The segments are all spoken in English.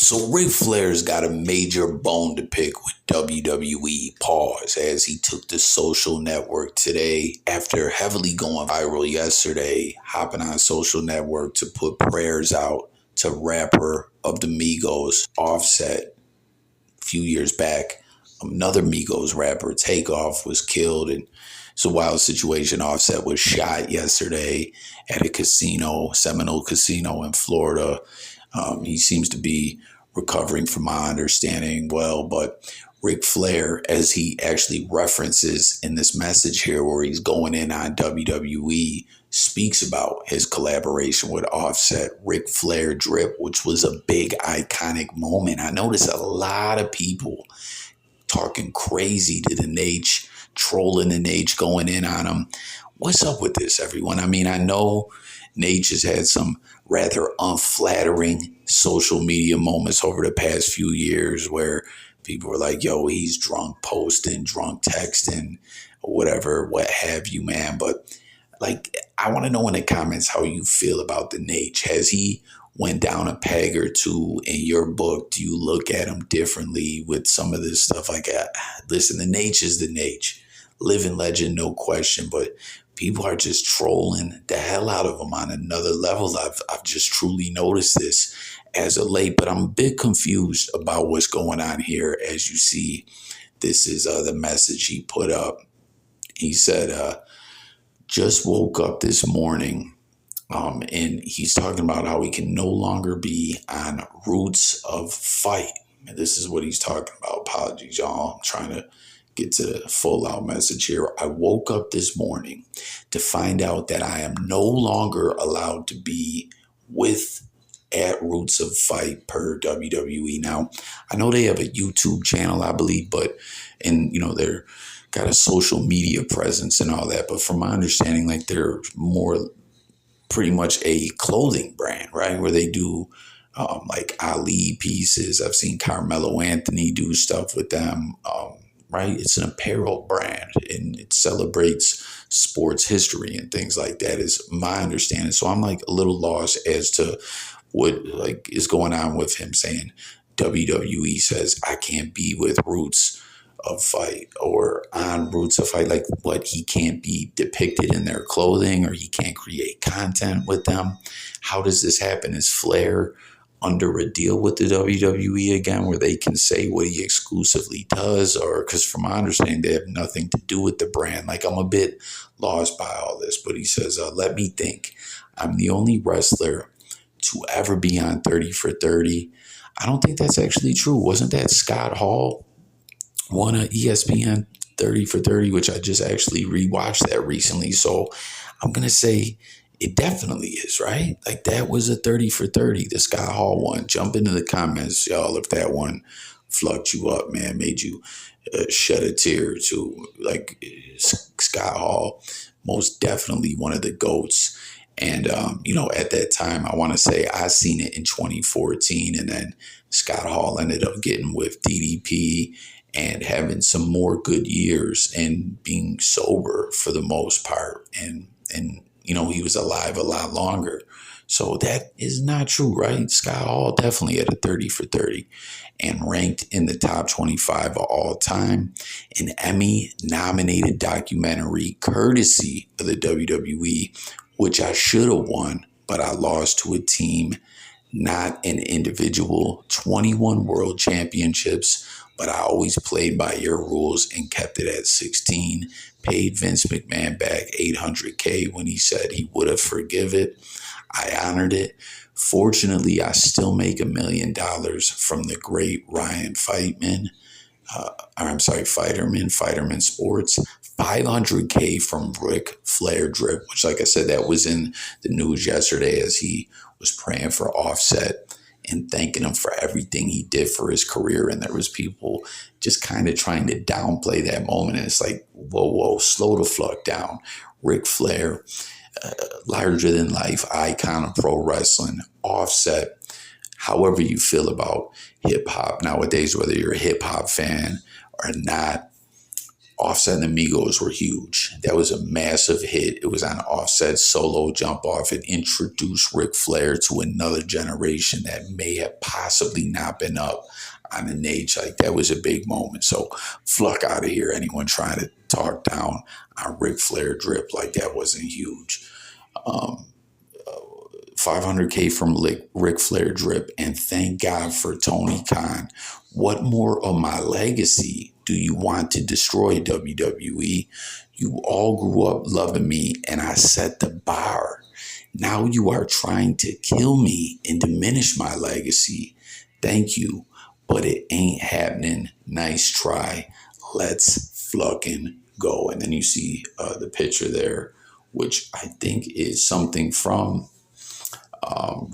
So Ric Flair's got a major bone to pick with WWE. Pause as he took the social network today after heavily going viral yesterday, hopping on social network to put prayers out to rapper of the Migos, Offset. A few years back, another Migos rapper, Takeoff, was killed, and it's a wild situation. Offset was shot yesterday at a casino, Seminole Casino in Florida. He seems to be recovering from my understanding well, but Ric Flair, as he actually references in this message here where he's going in on WWE, speaks about his collaboration with Offset, Ric Flair Drip, which was a big iconic moment. I noticed a lot of people talking crazy to the Nate, trolling the Nate, going in on him. What's up with this, everyone? I mean, I know Nate has had some rather unflattering social media moments over the past few years where people were like, yo, he's drunk posting, drunk texting, or whatever, what have you, man. But like, I want to know in the comments how you feel about the Nate. Has he went down a peg or two in your book? Do you look at him differently with some of this stuff? Like, listen, the Nate is the Nate. Living legend, no question, but people are just trolling the hell out of him on another level. I've just truly noticed this as of late, but I'm a bit confused about what's going on here. As you see, this is the message he put up. He said, just woke up this morning, and he's talking about how he can no longer be on Roots of Fight. And this is what he's talking about. Apologies, y'all. I'm trying to get to the full out message here. I woke up this morning to find out that I am no longer allowed to be with at Roots of Fight per WWE. Now, I know they have a YouTube channel, I believe, and they're got a social media presence and all that. But from my understanding, like they're more pretty much a clothing brand, right? Where they do like Ali pieces. I've seen Carmelo Anthony do stuff with them. Right? It's an apparel brand and it celebrates sports history and things like that is my understanding. So I'm like a little lost as to what like is going on with him saying WWE says I can't be with Roots of Fight or on Roots of Fight. Like what, he can't be depicted in their clothing or he can't create content with them. How does this happen? Is Flair under a deal with the WWE again where they can say what he exclusively does? Or because from my understanding they have nothing to do with the brand. Like I'm a bit lost by all this, but he says, let me think. I'm the only wrestler to ever be on 30 for 30. I don't think that's actually true. Wasn't that Scott Hall won an ESPN 30 for 30, which I just actually rewatched that recently. So I'm going to say it definitely is, right? Like that was a 30 for 30, the Scott Hall one. Jump into the comments, y'all, if that one flucked you up, man, made you shed a tear to like Scott Hall, most definitely one of the GOATs. And, at that time, I want to say I seen it in 2014 and then Scott Hall ended up getting with DDP and having some more good years and being sober for the most part. And he was alive a lot longer. So that is not true, right? Scott Hall definitely had a 30 for 30 and ranked in the top 25 of all time. An Emmy-nominated documentary courtesy of the WWE, which I should have won, but I lost to a team, not an individual. 21 world championships, but I always played by your rules and kept it at 16. Paid Vince McMahon back $800K when he said he would have forgive it. I honored it. Fortunately, I still make $1 million from the great Ryan Fightman. Fighterman Sports. $500K from Ric Flair Drip, which, like I said, that was in the news yesterday as he was praying for Offset and thanking him for everything he did for his career. And there was people just kind of trying to downplay that moment. And it's like, whoa, slow the fuck down. Ric Flair, larger than life icon of pro wrestling. Offset, however you feel about hip hop nowadays, whether you're a hip hop fan or not, Offset and Amigos were huge. That was a massive hit. It was on Offset's solo jump off. It introduced Ric Flair to another generation that may have possibly not been up on an age. Like, that was a big moment. So fuck out of here, anyone trying to talk down on Ric Flair drip like that wasn't huge. 500K from Ric Flair drip, and thank God for Tony Khan. What more of my legacy do you want to destroy, WWE? You all grew up loving me, and I set the bar. Now you are trying to kill me and diminish my legacy. Thank you, but it ain't happening. Nice try. Let's fucking go. And then you see the picture there, which I think is something from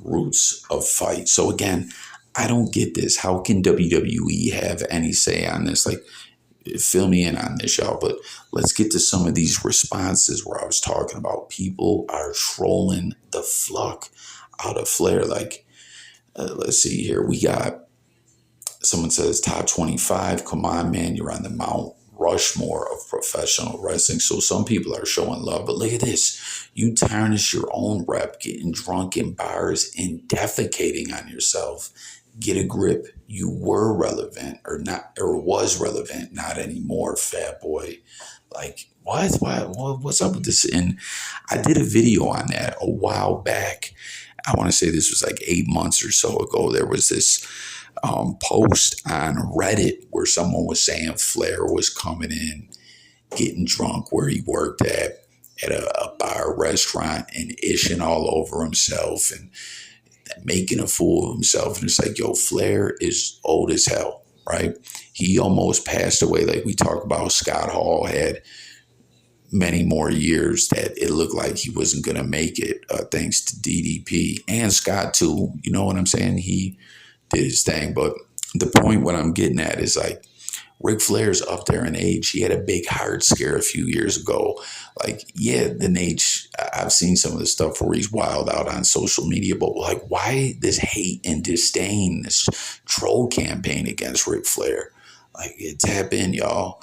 Roots of Fight. So again, I don't get this. How can WWE have any say on this? Like, fill me in on this, y'all. But let's get to some of these responses where I was talking about people are trolling the fuck out of Flair. Like, let's see here. We got someone says top 25. Come on, man. You're on the Mount Rushmore of professional wrestling. So some people are showing love. But look at this. You tarnish your own rep, getting drunk in bars and defecating on yourself. Get a grip. You were relevant or not, or was relevant, not anymore, fat boy. Like, what? What's up with this? And I did a video on that a while back. I want to say this was like 8 months or so ago. There was this post on Reddit where someone was saying Flair was coming in, getting drunk where he worked at a bar restaurant and ishing all over himself and making a fool of himself. And it's like, yo, Flair is old as hell, right? He almost passed away. Like we talked about, Scott Hall had many more years that it looked like he wasn't going to make it, thanks to DDP and Scott too. You know what I'm saying? He did his thing. But the point what I'm getting at is like, Ric Flair's up there in age. He had a big heart scare a few years ago. Like, yeah, the Nate, I've seen some of the stuff where he's wild out on social media, but like, why this hate and disdain, this troll campaign against Ric Flair? Like, tap in, y'all.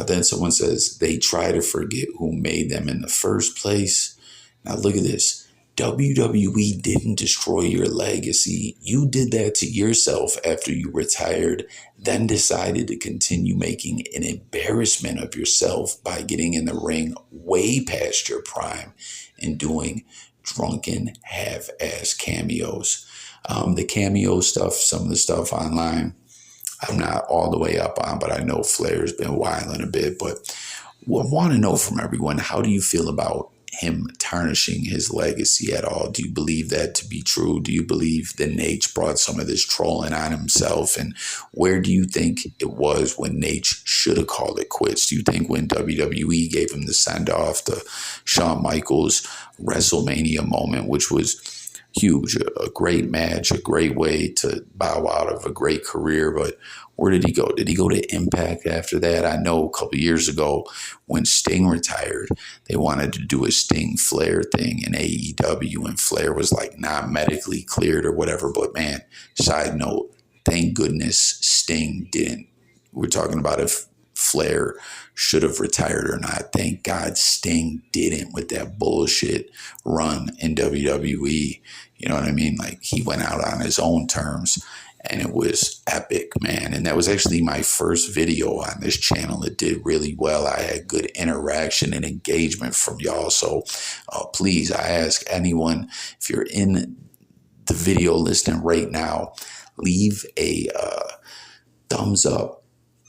Then someone says, they try to forget who made them in the first place. Now look at this. WWE didn't destroy your legacy. You did that to yourself after you retired, then decided to continue making an embarrassment of yourself by getting in the ring way past your prime and doing drunken half-ass cameos. The cameo stuff, some of the stuff online, I'm not all the way up on, but I know Flair's been wilding a bit. But I want to know from everyone, how do you feel about him tarnishing his legacy at all? Do you believe that to be true? Do you believe that Nate brought some of this trolling on himself? And where do you think it was when Nate should have called it quits? Do you think when WWE gave him the send-off, the Shawn Michaels WrestleMania moment, which was huge, a great match, a great way to bow out of a great career, but where did he go? Did he go to Impact after that? I know a couple years ago when Sting retired, they wanted to do a Sting Flair thing in AEW, and Flair was like not medically cleared or whatever. But man, side note, thank goodness Sting didn't. We're talking about if Flair should have retired or not. Thank God Sting didn't with that bullshit run in WWE. You know what I mean? Like, he went out on his own terms, and it was epic, man. And that was actually my first video on this channel. It did really well. I had good interaction and engagement from y'all. So please, I ask anyone, if you're in the video listening right now, leave a thumbs up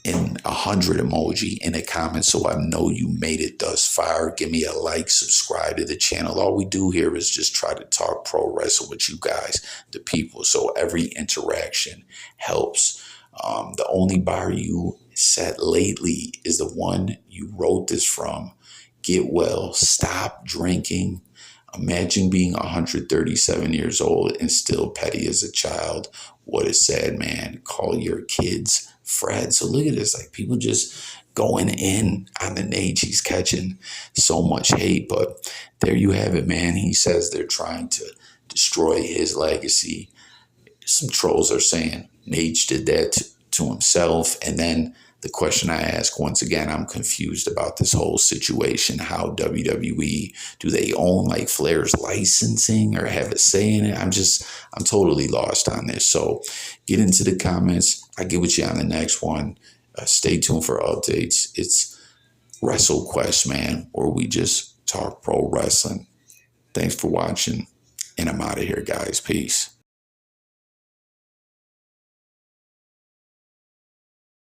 and 100 emoji in the comments so I know you made it thus far. Give me a like, subscribe to the channel. All we do here is just try to talk pro wrestling with you guys, the people. So every interaction helps. The only bar you set lately is the one you wrote this from. Get well, stop drinking. Imagine being 137 years old and still petty as a child. What a sad man. Call your kids Fred. So look at this, like people just going in on the Nate. He's catching so much hate, but there you have it, man. He says they're trying to destroy his legacy. Some trolls are saying Nate did that to himself, and then The question I ask, once again, I'm confused about this whole situation. How WWE, do they own like Flair's licensing or have a say in it? I'm totally lost on this. So get into the comments. I'll get with you on the next one. Stay tuned for updates. It's WrestleQuest, man, where we just talk pro wrestling. Thanks for watching, and I'm out of here, guys. Peace.